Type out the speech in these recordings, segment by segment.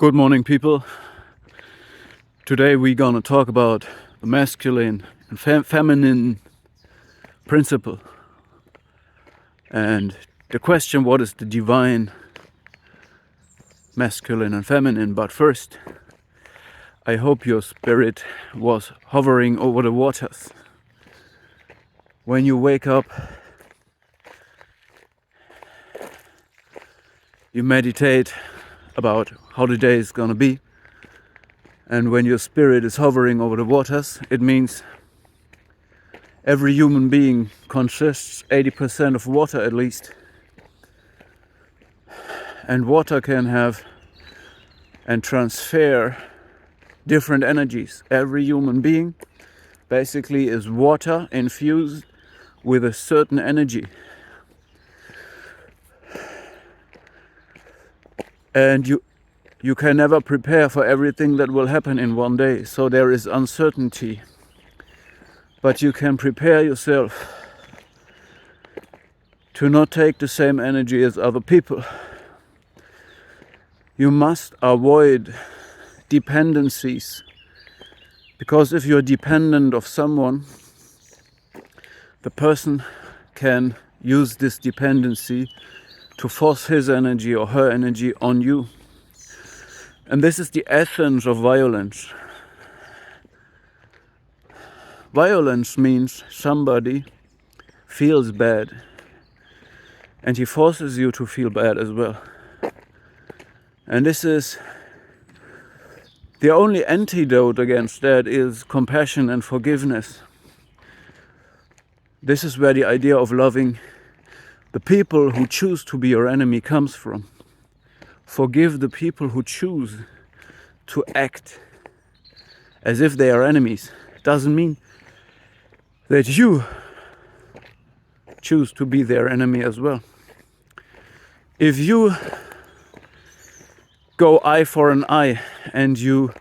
Good morning, people. Today we're gonna talk about the masculine and feminine principle and the question, what is the divine masculine and feminine? But first, I hope your spirit was hovering over the waters. When you wake up, you meditate about how the day is gonna be. And when your spirit is hovering over the waters, it means every human being consists 80% of water at least. And water can have and transfer different energies. Every human being basically is water infused with a certain energy. And you can never prepare for everything that will happen in one day, so there is uncertainty. But you can prepare yourself to not take the same energy as other people. You must avoid dependencies, because if you're dependent of someone, the person can use this dependency to force his energy or her energy on you. And this is the essence of violence. Violence means somebody feels bad and he forces you to feel bad as well. And this is the only antidote against that is compassion and forgiveness. This is where the idea of loving the people who choose to be your enemy comes from. Forgive the people who choose to act as if they are enemies. Doesn't mean that you choose to be their enemy as well. If you go eye for an eye and you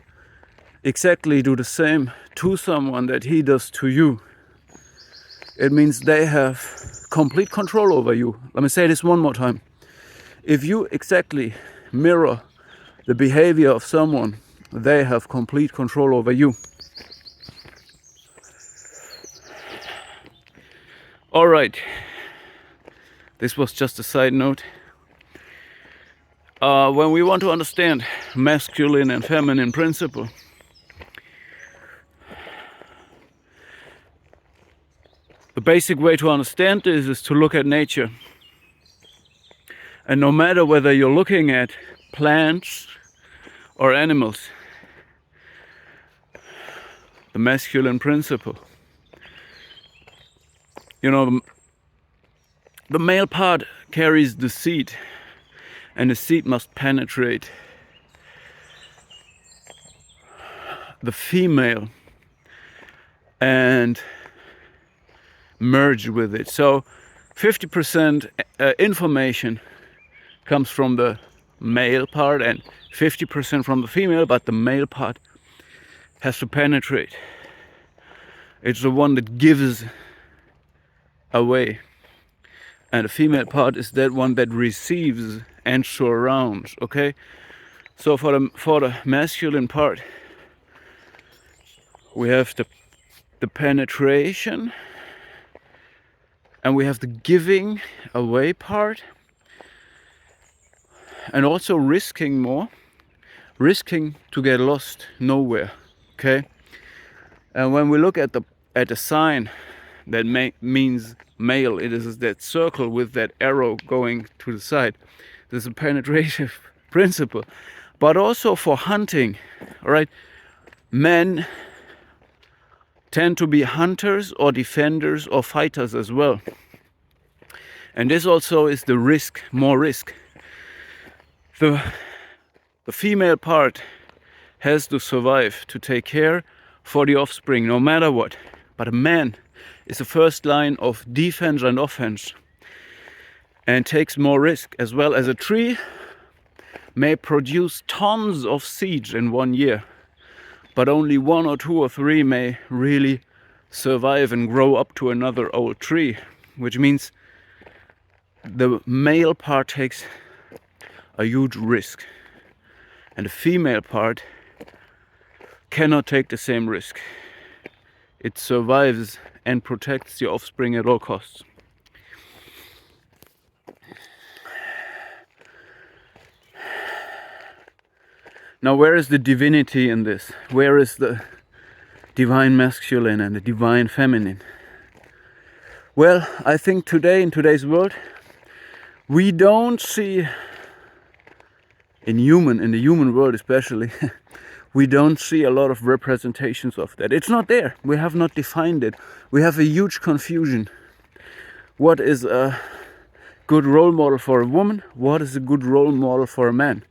exactly do the same to someone that he does to you, it means they have complete control over you. Let me say this one more time. If you exactly mirror the behavior of someone, they have complete control over you. All right, this was just a side note. When we want to understand masculine and feminine principle, the basic way to understand this is to look at nature. And no matter whether you're looking at plants or animals, the masculine principle, the male part carries the seed, and the seed must penetrate the female and merge with it. So 50% information comes from the male part and 50% from the female, but the male part has to penetrate. It's the one that gives away, and the female part is that one that receives and surrounds. Okay, so for the masculine part, we have the penetration, and we have the giving away part, and also risking more, risking to get lost nowhere. Okay, and when we look at the sign that means male, it is that circle with that arrow going to the side. There's a penetration principle. But also for hunting, all right, men tend to be hunters or defenders or fighters as well. And this also is the risk, more risk. The female part has to survive, to take care for the offspring, no matter what. But a man is the first line of defense and offense and takes more risk, as well as a tree may produce tons of seeds in 1 year, but only 1 or 2 or 3 may really survive and grow up to another old tree, which means the male part takes a huge risk. and the female part cannot take the same risk. It survives and protects the offspring at all costs. Now, where is the divinity in this? Where is the divine masculine and the divine feminine? Well, I think today, in today's world, we don't see, in the human world especially, we don't see a lot of representations of that. It's not there. We have not defined it. We have a huge confusion. What is a good role model for a woman? What is a good role model for a man?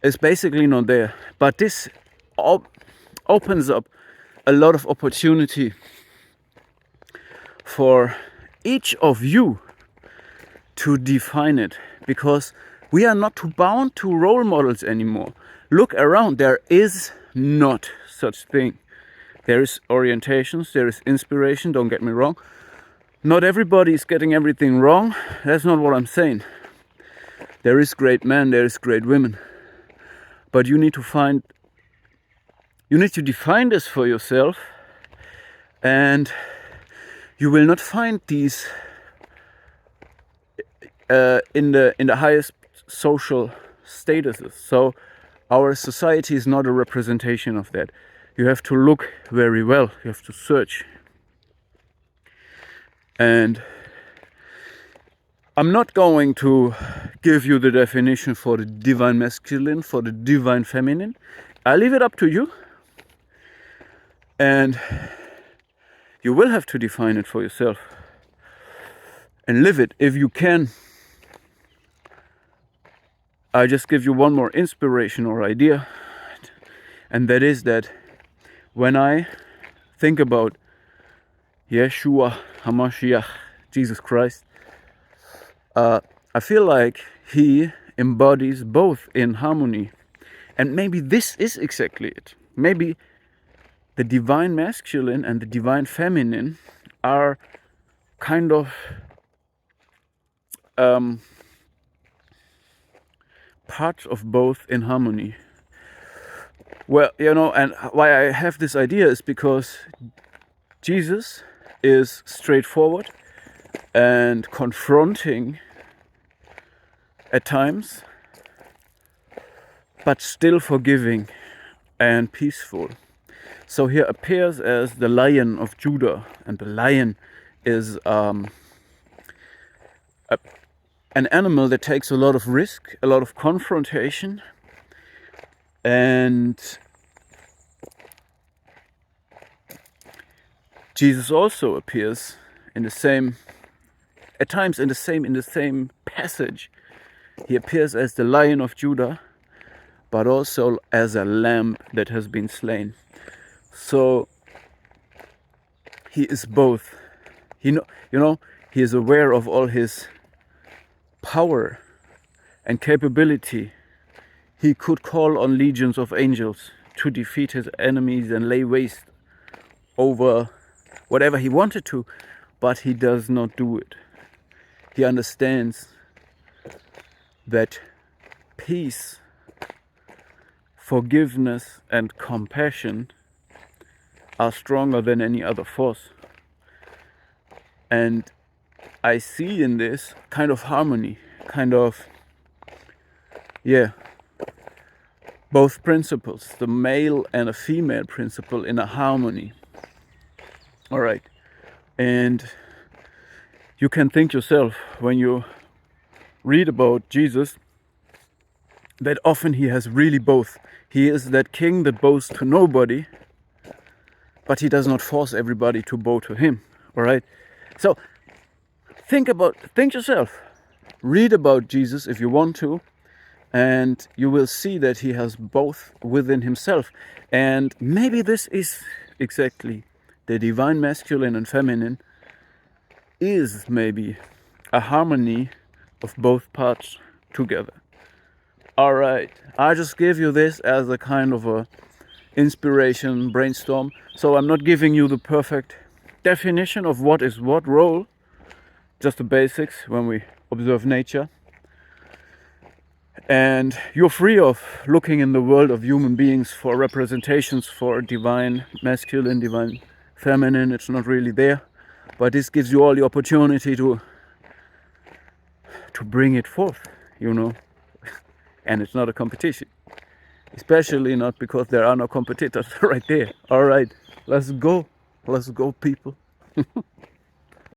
It's basically not there. But this opens up a lot of opportunity for each of you to define it, because we are not too bound to role models anymore. Look around, there is not such thing. There is orientations, there is inspiration, don't get me wrong. Not everybody is getting everything wrong. That's not what I'm saying. There is great men, there is great women. But you need to define this for yourself, and you will not find these in the highest social statuses. So our society is not a representation of that. You have to look very well. You have to search. And I'm not going to give you the definition for the divine masculine, for the divine feminine. I leave it up to you. And you will have to define it for yourself. And live it if you can. I just give you one more inspiration or idea. And that is that when I think about Yeshua HaMashiach, Jesus Christ, I feel like he embodies both in harmony. And maybe this is exactly it. Maybe the divine masculine and the divine feminine are kind of parts of both in harmony. Well, and why I have this idea is because Jesus is straightforward and confronting at times, but still forgiving and peaceful. So he appears as the Lion of Judah, and the lion is an animal that takes a lot of risk, a lot of confrontation, and Jesus also appears in the same, at times in the same passage. He appears as the Lion of Judah, but also as a lamb that has been slain. So he is both. He is aware of all his power and capability. He could call on legions of angels to defeat his enemies and lay waste over whatever he wanted to, but he does not do it. He understands that peace, forgiveness, and compassion are stronger than any other force. And I see in this kind of harmony, both principles, the male and a female principle in a harmony. All right. And you can think yourself, when you read about Jesus, that often he has really both. He is that king that bows to nobody, but he does not force everybody to bow to him. All right. So think yourself. Read about Jesus if you want to, and you will see that he has both within himself. And maybe this is exactly the divine masculine and feminine is maybe a harmony of both parts together. All right, I just give you this as a kind of a inspiration brainstorm. So I'm not giving you the perfect definition of what is what role, just the basics when we observe nature. And you're free of looking in the world of human beings for representations for divine masculine, divine feminine. It's not really there, but this gives you all the opportunity to bring it forth, you know. And it's not a competition, especially not because there are no competitors right there. All right, let's go people.